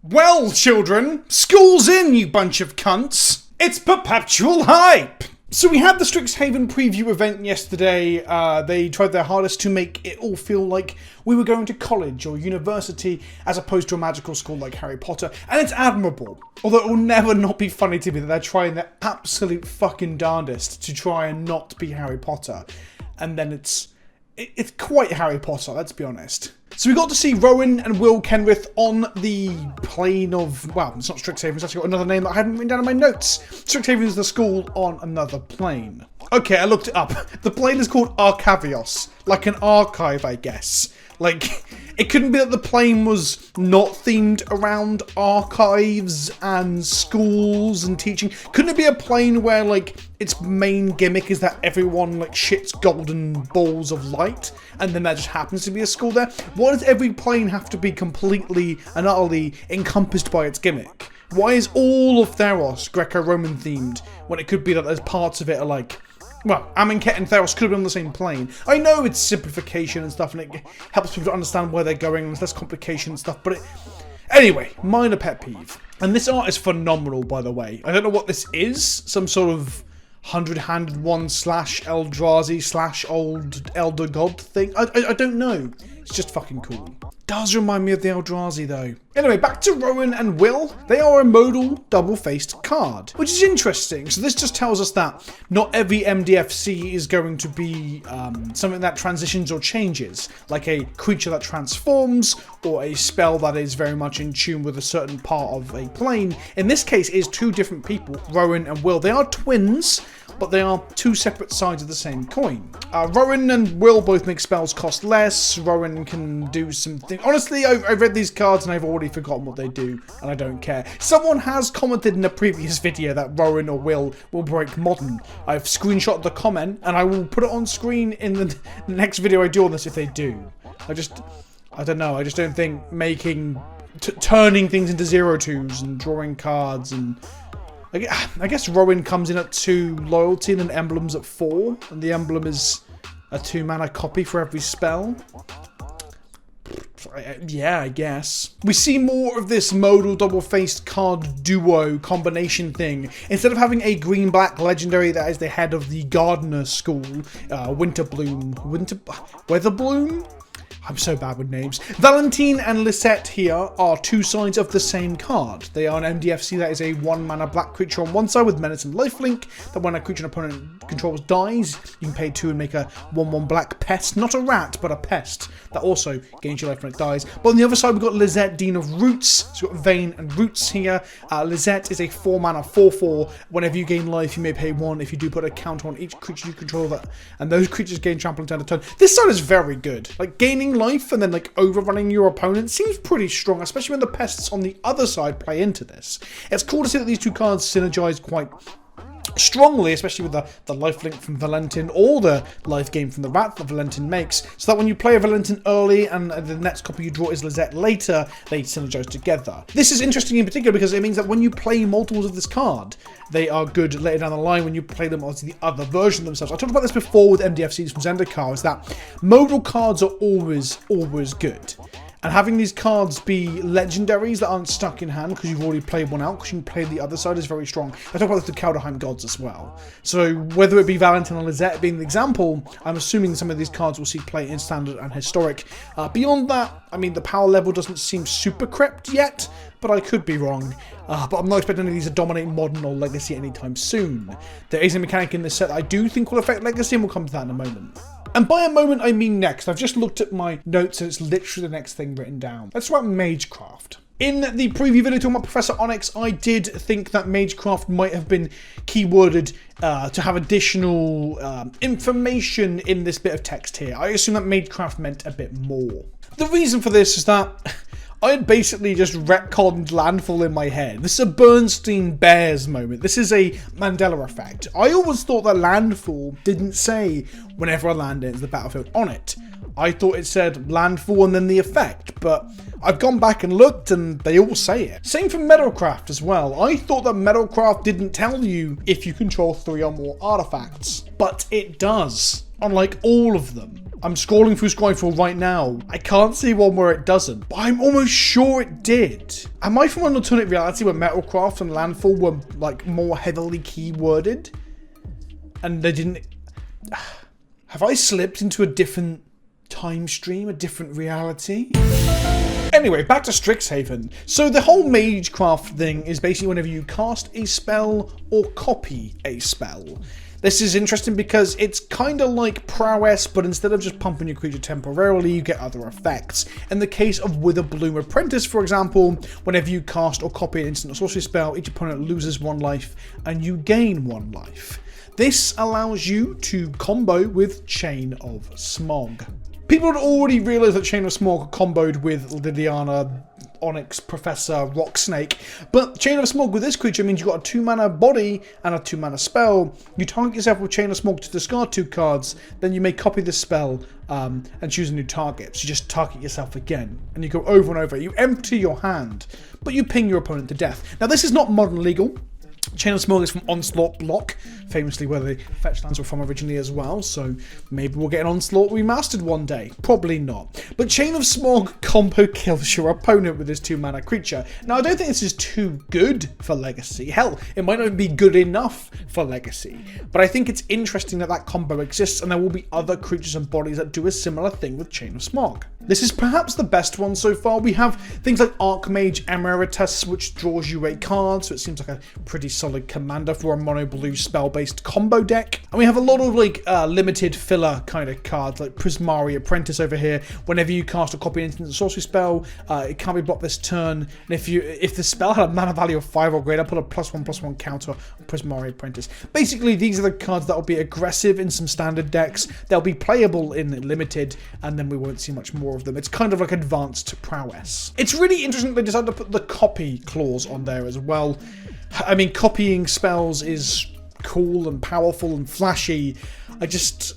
Well, children, school's in, you bunch of cunts. It's perpetual hype. So we had the Strixhaven preview event yesterday. They tried their hardest to make it all feel like we were going to college or university as opposed to a magical school like Harry Potter. And it's admirable. Although it will never not be funny to me that they're trying their absolute fucking darndest to try and not be Harry Potter. And then it's quite Harry Potter, let's be honest. So we got to see Rowan and Will Kenrith on the plane of, well, it's not Strixhaven, it's actually got another name that I hadn't written down in my notes. Strixhaven is the school on another plane. Okay, I looked it up. The plane is called Arcavios, like an archive, I guess. Like, it couldn't be that the plane was not themed around archives and schools and teaching. Couldn't it be a plane where, like, its main gimmick is that everyone, like, shits golden balls of light, and then there just happens to be a school there? Why does every plane have to be completely and utterly encompassed by its gimmick? Why is all of Theros Greco-Roman themed when it could be that there's parts of it are like, well, Amonkhet and Theros could have been on the same plane. I know it's simplification and stuff, and it helps people to understand where they're going, and there's less complication and stuff, but anyway, minor pet peeve. And this art is phenomenal, by the way. I don't know what this is. Some sort of 100-handed one / Eldrazi / old Elder God thing. I don't know. It's just fucking cool. Does remind me of the Eldrazi though. Anyway, back to Rowan and Will. They are a modal double-faced card, which is interesting. So this just tells us that not every MDFC is going to be something that transitions or changes, like a creature that transforms or a spell that is very much in tune with a certain part of a plane. In this case, it is two different people, Rowan and Will. They are twins, but they are two separate sides of the same coin. Rowan and Will both make spells cost less. Rowan can do some things. Honestly, I've read these cards and I've already forgotten what they do, and I don't care. Someone has commented in a previous video that Rowan or Will break Modern. I've screenshot the comment, and I will put it on screen in the next video I do on this if they do. I don't know, I just don't think turning things into 0/2s and drawing cards and... I guess Rowan comes in at 2 loyalty and an emblem's at 4, and the emblem is a 2-mana copy for every spell. Yeah, I guess. We see more of this modal double-faced card duo combination thing. Instead of having a green-black legendary that is the head of the Gardener school, Weatherbloom? I'm so bad with names. Valentine and Lisette here are two sides of the same card. They are an MDFC that is a 1-mana black creature on one side with menace and lifelink, that when a creature an opponent controls dies, you can pay 2 and make a 1/1 black pest. Not a rat, but a pest. That also gains your life when it dies. But on the other side, we've got Lisette, Dean of Roots. So we've got Vayne and Roots here. Lisette is a 4-mana 4/4. Whenever you gain life, you may pay 1 if you do put a counter on each creature you control, that, and those creatures gain trample and turn to turn. This side is very good. Like, gaining life and then like overrunning your opponent seems pretty strong, especially when the pests on the other side play into this. It's cool to see that these two cards synergize quite strongly, especially with the lifelink from Valentin or the life gain from the rat that Valentin makes, so that when you play a Valentin early and the next copy you draw is Lisette later, they synergize together. This is interesting in particular because it means that when you play multiples of this card, they are good later down the line when you play them onto the other version themselves. I talked about this before with MDFCs from Zendikar, is that modal cards are always good. And having these cards be legendaries that aren't stuck in hand because you've already played one out, because you can play the other side, is very strong. I talk about this with Kaldheim Gods as well. So whether it be Valentin or Lisette being the example, I'm assuming some of these cards will see play in Standard and Historic. Beyond that, I mean, the power level doesn't seem super crept yet, but I could be wrong. But I'm not expecting any of these to dominate Modern or Legacy anytime soon. There is a mechanic in this set that I do think will affect Legacy, and we'll come to that in a moment. And by a moment, I mean next. I've just looked at my notes and it's literally the next thing written down. Let's talk about Magecraft. In the preview video talking about Professor Onyx, I did think that Magecraft might have been keyworded to have additional information in this bit of text here. I assume that Magecraft meant a bit more. The reason for this is that I had basically just retconned Landfall in my head. This is a Bernstein Bears moment. This is a Mandela effect. I always thought that Landfall didn't say whenever a land enters the battlefield on it. I thought it said landfall and then the effect, but I've gone back and looked and they all say it. Same for Metalcraft as well. I thought that Metalcraft didn't tell you if you control 3 or more artifacts, but it does, unlike all of them. I'm scrolling through right now. I can't see one where it doesn't, but I'm almost sure it did. Am I from an alternate reality where Metalcraft and Landfall were like more heavily keyworded? And they didn't... Have I slipped into a different time stream, a different reality? Anyway, back to Strixhaven. So the whole Magecraft thing is basically whenever you cast a spell or copy a spell. This is interesting because it's kind of like prowess, but instead of just pumping your creature temporarily, you get other effects. In the case of Witherbloom Apprentice, for example, whenever you cast or copy an instant or sorcery spell, each opponent loses 1 life and you gain 1 life. This allows you to combo with Chain of Smog. People had already realised that Chain of Smog comboed with Lydiana, Onyx, Professor, Rock Snake, but Chain of Smog with this creature means you've got a 2-mana body and a 2-mana spell. You target yourself with Chain of Smog to discard 2 cards, then you may copy this spell and choose a new target. So you just target yourself again, and you go over and over. You empty your hand, but you ping your opponent to death. Now this is not modern legal. Chain of Smog is from Onslaught Block, famously where the fetch lands were from originally as well, so maybe we'll get an Onslaught remastered one day. Probably not. But Chain of Smog combo kills your opponent with this 2-mana creature. Now, I don't think this is too good for Legacy. Hell, it might not be good enough for Legacy. But I think it's interesting that that combo exists, and there will be other creatures and bodies that do a similar thing with Chain of Smog. This is perhaps the best one so far. We have things like Archmage Emeritus, which draws you a card, so it seems like a pretty solid commander for a mono-blue spell-based combo deck. And we have a lot of like limited filler kind of cards, like Prismari Apprentice over here. Whenever you cast a copy instant or sorcery spell, it can't be blocked this turn. And if the spell had a mana value of 5 or greater, put a +1/+1 counter on Prismari Apprentice. Basically, these are the cards that will be aggressive in some standard decks. They'll be playable in limited, and then we won't see much more of them. It's kind of like advanced prowess. It's really interesting that they decided to put the copy clause on there as well. I mean, copying spells is cool and powerful and flashy. It just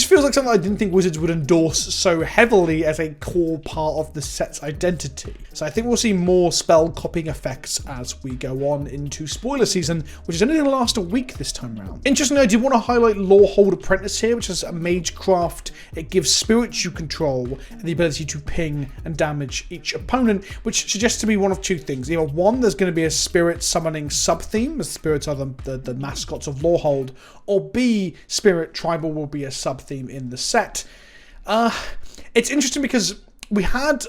feels like something I didn't think Wizards would endorse so heavily as a core part of the set's identity. So I think we'll see more spell copying effects as we go on into spoiler season, which is only going to last a week this time around. Interestingly, I did want to highlight Lorehold Apprentice here, which is a Magecraft. It gives spirits you control and the ability to ping and damage each opponent, which suggests to me one of 2 things. Either 1, there's going to be a spirit summoning sub-theme, as spirits are the mascots of Lorehold, or B, Spirit Tribal will be a sub-theme in the set. It's interesting because we had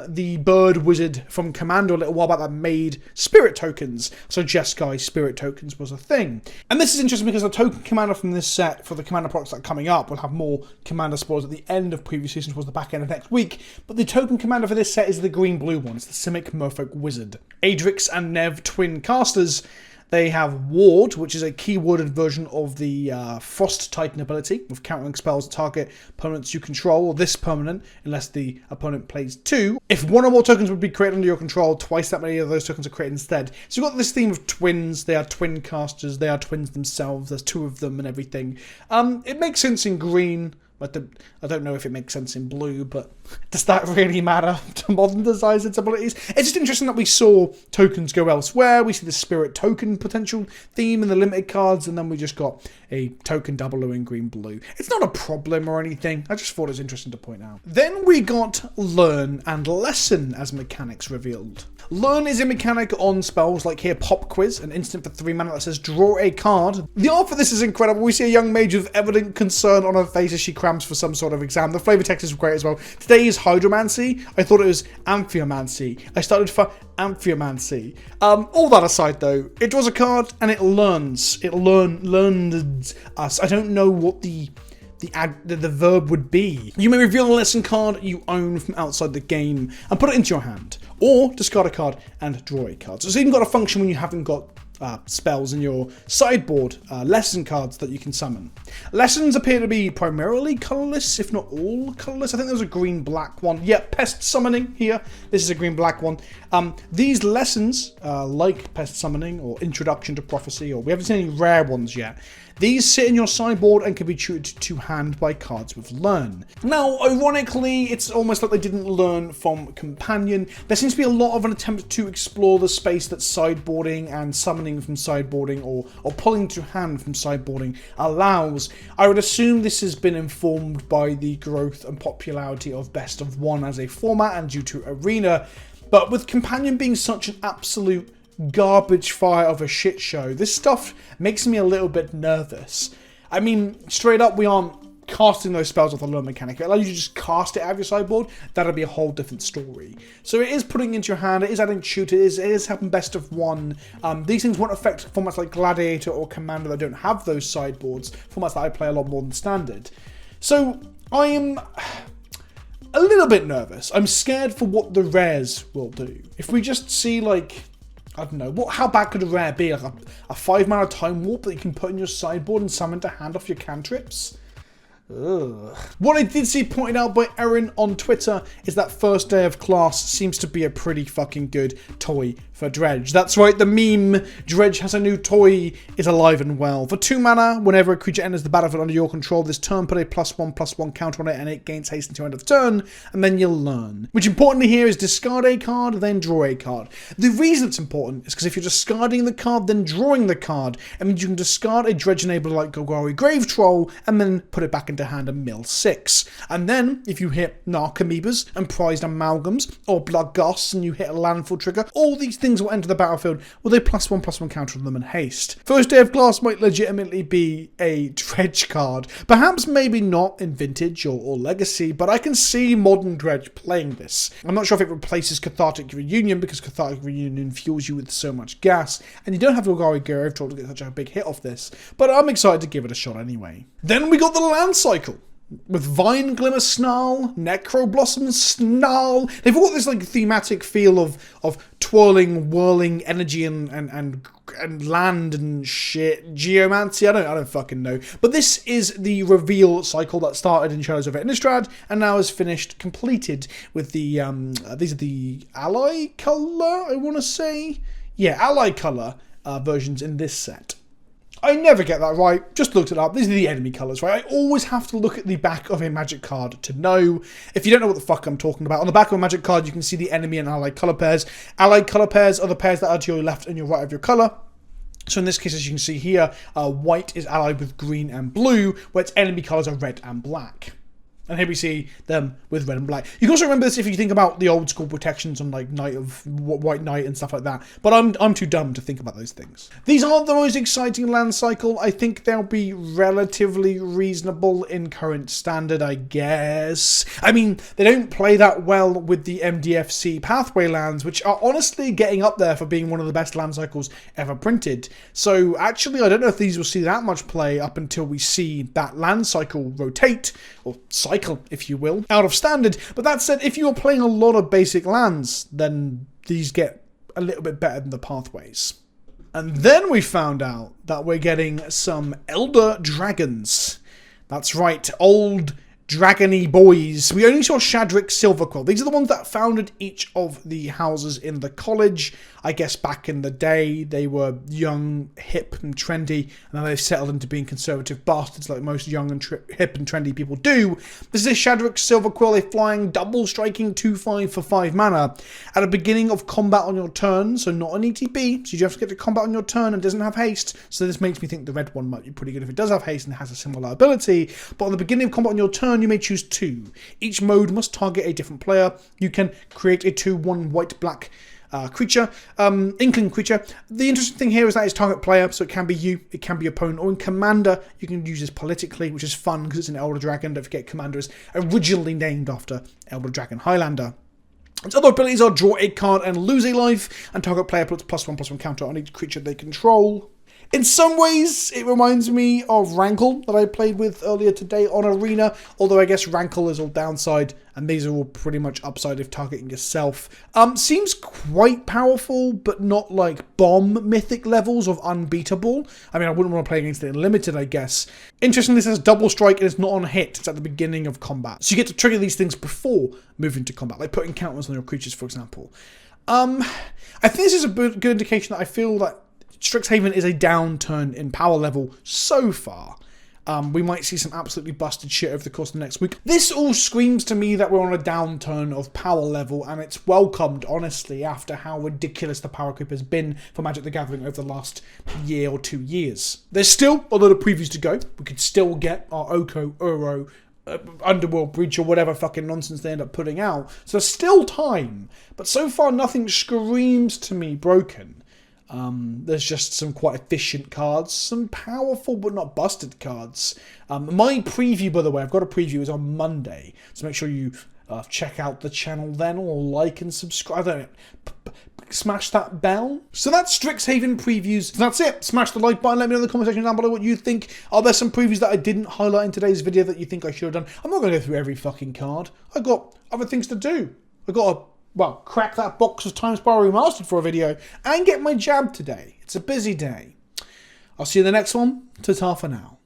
the bird wizard from Commander a little while back that made spirit tokens. So Jeskai spirit tokens was a thing. And this is interesting because the token commander from this set for the Commander products that are coming up, we'll have more Commander spoilers at the end of previous season towards the back end of next week. But the token commander for this set is the green-blue one. It's the Simic Merfolk Wizard. Adrix and Nev twin casters. They have Ward, which is a keyworded version of the Frost Titan ability, with countering spells target opponents you control, or this permanent, unless the opponent plays 2. If 1 or more tokens would be created under your control, twice that many of those tokens are created instead. So you've got this theme of twins. They are twin casters. They are twins themselves. There's 2 of them and everything. It makes sense in green. I don't know if it makes sense in blue, but does that really matter to modern design sensibilities? It's just interesting that we saw tokens go elsewhere. We see the spirit token potential theme in the limited cards, and then we just got a token double in green-blue. It's not a problem or anything. I just thought it was interesting to point out. Then we got Learn and Lesson as mechanics revealed. Learn is a mechanic on spells like here Pop Quiz, an instant for 3 mana that says draw a card. The art for this is incredible. We see a young mage with evident concern on her face as she crams for some sort of exam. The flavor text is great as well. Today is Hydromancy. I thought it was Amphiromancy. I started for Amphiromancy. All that aside though, it draws a card and it learns. It learned us. I don't know what the verb would be. You may reveal a lesson card you own from outside the game and put it into your hand, or discard a card and draw a card. So it's even got a function when you haven't got spells in your sideboard, lesson cards that you can summon. Lessons appear to be primarily colourless, if not all colourless. I think there's a green-black one. Yeah, Pest Summoning here. This is a green-black one. These lessons, like Pest Summoning or Introduction to Prophecy, or we haven't seen any rare ones yet, these sit in your sideboard and can be tutored to hand by cards with Learn. Now, ironically, it's almost like they didn't learn from Companion. There seems to be a lot of an attempt to explore the space that sideboarding and summoning from sideboarding or pulling to hand from sideboarding allows. I would assume this has been informed by the growth and popularity of Best of One as a format and due to Arena, but with Companion being such an absolute garbage fire of a shit show, this stuff makes me a little bit nervous. I mean, straight up, we aren't casting those spells with a learn mechanic. If it allows you to just cast it out of your sideboard, that'll be a whole different story. So it is putting it into your hand, it is adding tutor, it is having Best of One. These things won't affect formats like Gladiator or Commander that don't have those sideboards, formats that I play a lot more than Standard. So I am a little bit nervous. I'm scared for what the rares will do. If we just see, like, I don't know, how bad could a rare be? Like a 5-mana Time Warp that you can put in your sideboard and summon to hand off your cantrips? Ugh. What I did see pointed out by Erin on Twitter is that First Day of Class seems to be a pretty fucking good toy for Dredge. That's right, the meme, Dredge has a new toy, is alive and well. For 2 mana, whenever a creature enters the battlefield under your control this turn, put a +1/+1 counter on it and it gains haste until end of turn, and then you'll learn. Which importantly here is discard a card, then draw a card. The reason it's important is because if you're discarding the card, then drawing the card, it means you can discard a Dredge enabler like Golgari Grave Troll, and then put it back into hand and mill 6. And then, if you hit Narcomoebas and Prized Amalgams, or Blood Gusts, and you hit a landfall trigger, all these things will enter the battlefield with a +1/+1 counter on them and haste. First Day of Glass might legitimately be a Dredge card. Perhaps maybe not in Vintage or Legacy, but I can see modern Dredge playing this. I'm not sure if it replaces Cathartic Reunion, because Cathartic Reunion fuels you with so much gas, and you don't have Golgari Grave Troll to get such a big hit off this, but I'm excited to give it a shot anyway. Then we got the land cycle. With Vine Glimmer Snarl, Necro Blossom Snarl. They've all got this like thematic feel of twirling, whirling energy and land and shit. Geomancy, I don't fucking know. But this is the reveal cycle that started in Shadows of Innistrad and now is finished, completed with the these are the ally color, I want to say. Yeah, ally color versions in this set. I never get that right, just looked it up. These are the enemy colours, right? I always have to look at the back of a Magic card to know. If you don't know what the fuck I'm talking about, on the back of a Magic card you can see the enemy and allied colour pairs. Allied colour pairs are the pairs that are to your left and your right of your colour. So in this case, as you can see here, white is allied with green and blue, where its enemy colours are red and black. And here we see them with red and black. You can also remember this if you think about the old school protections on like White Knight and stuff like that. But I'm too dumb to think about those things. These aren't the most exciting land cycle. I think they'll be relatively reasonable in current Standard, I guess. I mean, they don't play that well with the MDFC pathway lands, which are honestly getting up there for being one of the best land cycles ever printed. So actually, I don't know if these will see that much play up until we see that land cycle rotate, or cycle, if you will, out of Standard. But that said, if you're playing a lot of basic lands, then these get a little bit better than the pathways. And then we found out that we're getting some Elder Dragons. That's right, old dragony boys. We only saw Shadrick Silverquill. These are the ones that founded each of the houses in the college. I guess back in the day, they were young, hip and trendy, and now they've settled into being conservative bastards like most young and hip and trendy people do. This is a Shadrick Silverquill, a flying, double striking 2/5 for 5 mana. At the beginning of combat on your turn, so not an ETB, so you have to get to combat on your turn and doesn't have haste, so this makes me think the red one might be pretty good if it does have haste and has a similar ability. But on the beginning of combat on your turn, you may choose 2. Each mode must target a different player. You can create a 2/1 white-black creature, inkling creature. The interesting thing here is that it's target player, so it can be you, it can be your opponent, or in Commander, you can use this politically, which is fun because it's an Elder Dragon. Don't forget, Commander is originally named after Elder Dragon Highlander. Its other abilities are draw a card and lose a life, and target player puts +1/+1 counter on each creature they control. In some ways, it reminds me of Rankle that I played with earlier today on Arena, although I guess Rankle is all downside, and these are all pretty much upside if targeting yourself. Seems quite powerful, but not like bomb mythic levels of unbeatable. I mean, I wouldn't want to play against it in limited, I guess. Interestingly, this has double strike and it's not on hit, it's at the beginning of combat. So you get to trigger these things before moving to combat, like putting counters on your creatures, for example. I think this is a good indication that I feel that Strixhaven is a downturn in power level so far. We might see some absolutely busted shit over the course of the next week. This all screams to me that we're on a downturn of power level, and it's welcomed, honestly, after how ridiculous the power creep has been for Magic the Gathering over the last year or 2 years. There's still a lot of previews to go. We could still get our Oko, Uro, Underworld Breach or whatever fucking nonsense they end up putting out. So there's still time, but so far nothing screams to me broken. There's just some quite efficient cards, some powerful but not busted cards. My preview, by the way, I've got a preview, is on Monday, so make sure you check out the channel then, or like and subscribe. Smash that bell. So that's Strixhaven previews. That's it. Smash the like button. Let me know in the comment section down below what you think. Are there some previews that I didn't highlight in today's video that you think I should have done? I'm not going to go through every fucking card. I've got other things to do. I've got to, well, crack that box of Time Spiral Remastered for a video and get my jab today. It's a busy day. I'll see you in the next one. Ta-ta for now.